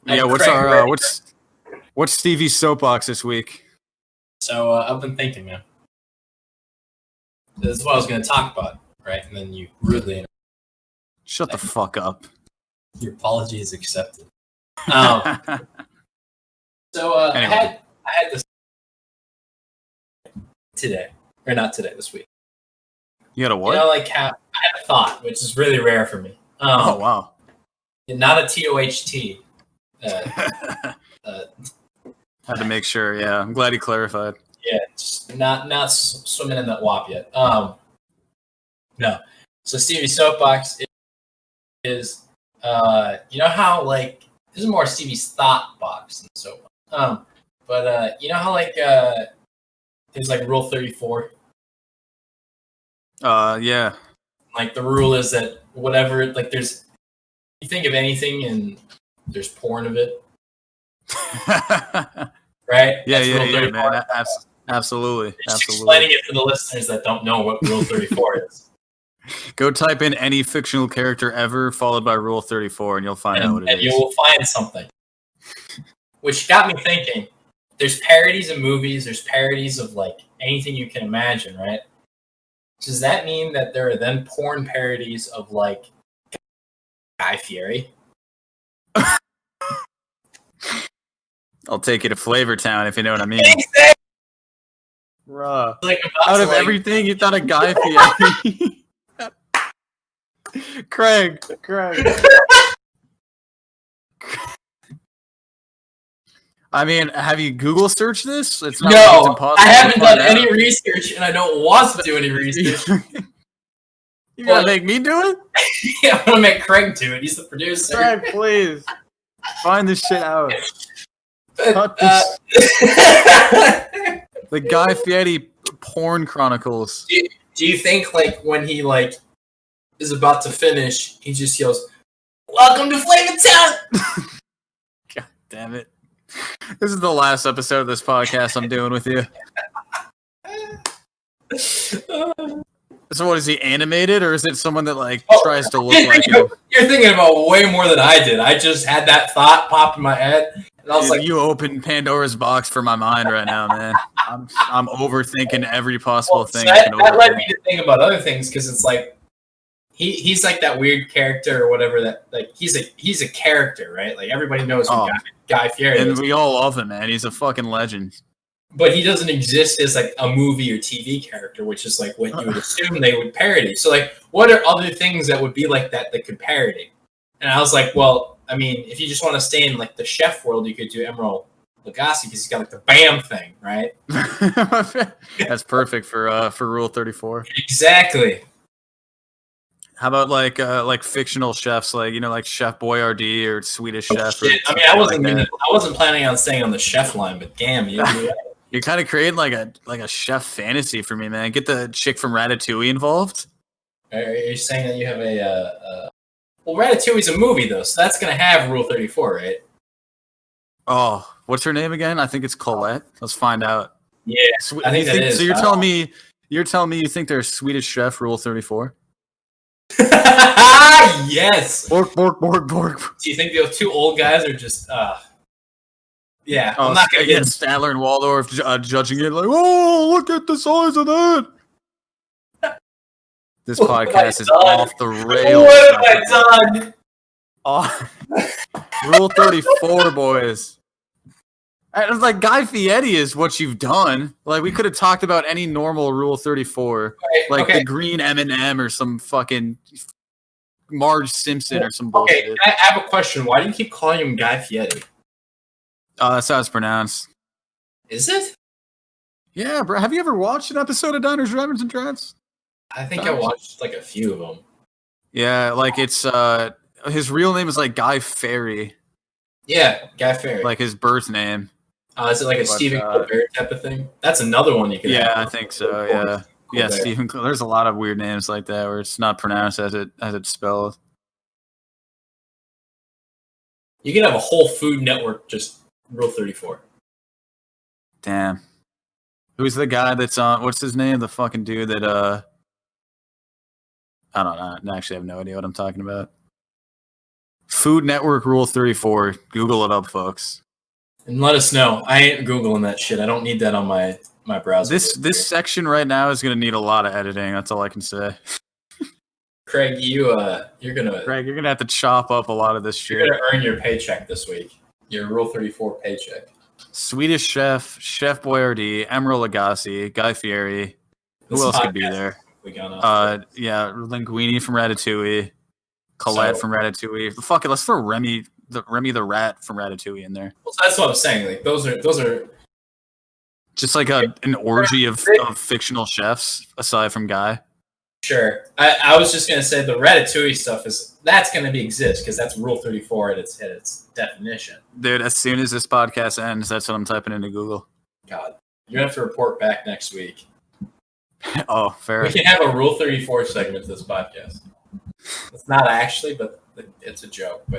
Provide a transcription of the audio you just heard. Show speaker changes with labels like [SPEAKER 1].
[SPEAKER 1] Yeah, what's Stevie's soapbox this week?
[SPEAKER 2] So I've been thinking, man. This is what I was going to talk about, right? And then you rudely
[SPEAKER 1] shut the fuck up.
[SPEAKER 2] Your apology is accepted. Anyway. I had this today, or not today, this week.
[SPEAKER 1] You had a what?
[SPEAKER 2] You know, like how I had a thought, which is really rare for me.
[SPEAKER 1] Oh wow!
[SPEAKER 2] Not a TOHT.
[SPEAKER 1] Had to make sure. Yeah, I'm glad you clarified.
[SPEAKER 2] Yeah, just not swimming in that WAP yet. No. So Stevie's soapbox is you know how like this is more Stevie's thought box than soapbox. But you know how like there's like Rule 34.
[SPEAKER 1] Yeah.
[SPEAKER 2] Like the rule is that whatever like there's you think of anything and there's porn of it. Right?
[SPEAKER 1] Yeah, man. Absolutely.
[SPEAKER 2] Just explaining it for the listeners that don't know what Rule 34 is.
[SPEAKER 1] Go type in any fictional character ever, followed by Rule 34, and you'll find out what it is.
[SPEAKER 2] And you will find something. Which got me thinking, there's parodies of movies, there's parodies of like anything you can imagine, right? Does that mean that there are then porn parodies of like Guy Fieri?
[SPEAKER 1] I'll take you to Flavor Town if you know what I mean. Bruh.
[SPEAKER 2] Like,
[SPEAKER 1] out of everything, you thought of Guy Fieri. Craig. I mean, have you Google searched this? It's not like it's impossible.
[SPEAKER 2] I haven't done any research, and I don't want to do any research.
[SPEAKER 1] You gotta make me do it?
[SPEAKER 2] Yeah, I'm gonna make Craig do it. He's the producer.
[SPEAKER 1] Craig, please. Find this shit out.
[SPEAKER 2] But,
[SPEAKER 1] the Guy Fieri porn chronicles.
[SPEAKER 2] Do you think like when he like is about to finish, he just yells, "Welcome to Flavor Town"?
[SPEAKER 1] God damn it! This is the last episode of this podcast I'm doing with you. So what, is he animated, or is it someone that like tries to look like him?
[SPEAKER 2] You're thinking about way more than I did. I just had that thought pop in my head. And I was like,
[SPEAKER 1] you opened Pandora's box for my mind right now, man. I'm overthinking every possible thing.
[SPEAKER 2] That led me to think about other things because it's like he's like that weird character or whatever that like he's a character, right? Like everybody knows who Guy Fieri is.
[SPEAKER 1] And we all love him, man. He's a fucking legend.
[SPEAKER 2] But he doesn't exist as like a movie or TV character, which is like what you would assume they would parody. So like, what are other things that would be like that could parody? And I was like, well, I mean, if you just want to stay in like the chef world, you could do Emeril Lagasse because he's got like the BAM thing, right?
[SPEAKER 1] That's perfect for Rule 34.
[SPEAKER 2] Exactly.
[SPEAKER 1] How about like fictional chefs, like like Chef Boyardee or Swedish Chef?
[SPEAKER 2] Shit. I mean, I wasn't planning on staying on the chef line, but damn,
[SPEAKER 1] you're kind of creating like a chef fantasy for me, man. Get the chick from Ratatouille involved.
[SPEAKER 2] Are you saying that you have well, Ratatouille's a movie though, so that's gonna have Rule 34, right?
[SPEAKER 1] Oh, what's her name again? I think it's Colette. Let's find out.
[SPEAKER 2] Yeah, I think that is.
[SPEAKER 1] So you're telling me you think there's Swedish Chef Rule 34?
[SPEAKER 2] Yes.
[SPEAKER 1] Bork.
[SPEAKER 2] Do you think those two old guys are just yeah,
[SPEAKER 1] I'm not gonna get Statler and Waldorf judging it like, oh, look at the size of that. This podcast is off the rails.
[SPEAKER 2] What have I done?
[SPEAKER 1] Oh, Rule 34, boys. And it's like Guy Fieri is what you've done. Like we could have talked about any normal Rule 34, like the green M&M or some fucking Marge Simpson or some bullshit.
[SPEAKER 2] Okay, I have a question. Why do you keep calling him Guy Fieri?
[SPEAKER 1] That's how it's pronounced.
[SPEAKER 2] Is it?
[SPEAKER 1] Yeah, bro. Have you ever watched an episode of Diners, Drivers, and Drives?
[SPEAKER 2] I think I watched like a few of them.
[SPEAKER 1] Yeah, like it's his real name is like Guy Fieri.
[SPEAKER 2] Yeah, Guy Fieri.
[SPEAKER 1] Like his birth name.
[SPEAKER 2] Is it like a Stephen Colbert type of thing? That's another one you could have.
[SPEAKER 1] Yeah, I think so, yeah. Yeah, Stephen. There's a lot of weird names like that where it's not pronounced as it's spelled.
[SPEAKER 2] You could have a whole Food Network just Rule 34.
[SPEAKER 1] Damn. Who's the guy that's on? What's his name? The fucking dude that I don't know. Actually, I have no idea what I'm talking about. Food Network Rule 34. Google it up, folks.
[SPEAKER 2] And let us know. I ain't Googling that shit. I don't need that on my browser.
[SPEAKER 1] This section right now is going to need a lot of editing. That's all I can say.
[SPEAKER 2] Craig, you're gonna
[SPEAKER 1] have to chop up a lot of this shit.
[SPEAKER 2] You're gonna earn your paycheck this week. Your Rule 34 paycheck.
[SPEAKER 1] Swedish Chef, Chef Boyardee, Emeril Lagasse, Guy Fieri. Who else could be there? Linguini from Ratatouille, Colette from Ratatouille. Fuck it, let's throw Remy the Rat from Ratatouille in there.
[SPEAKER 2] Well, that's what I'm saying. Like those are
[SPEAKER 1] just like an orgy of fictional chefs aside from Guy.
[SPEAKER 2] Sure. I was just gonna say the Ratatouille stuff that's gonna exist because that's Rule 34 at its definition.
[SPEAKER 1] Dude, as soon as this podcast ends, that's what I'm typing into Google.
[SPEAKER 2] God, you're gonna have to report back next week.
[SPEAKER 1] Oh, fair.
[SPEAKER 2] We can have a Rule 34 segment to this podcast. It's not actually, but it's a joke. But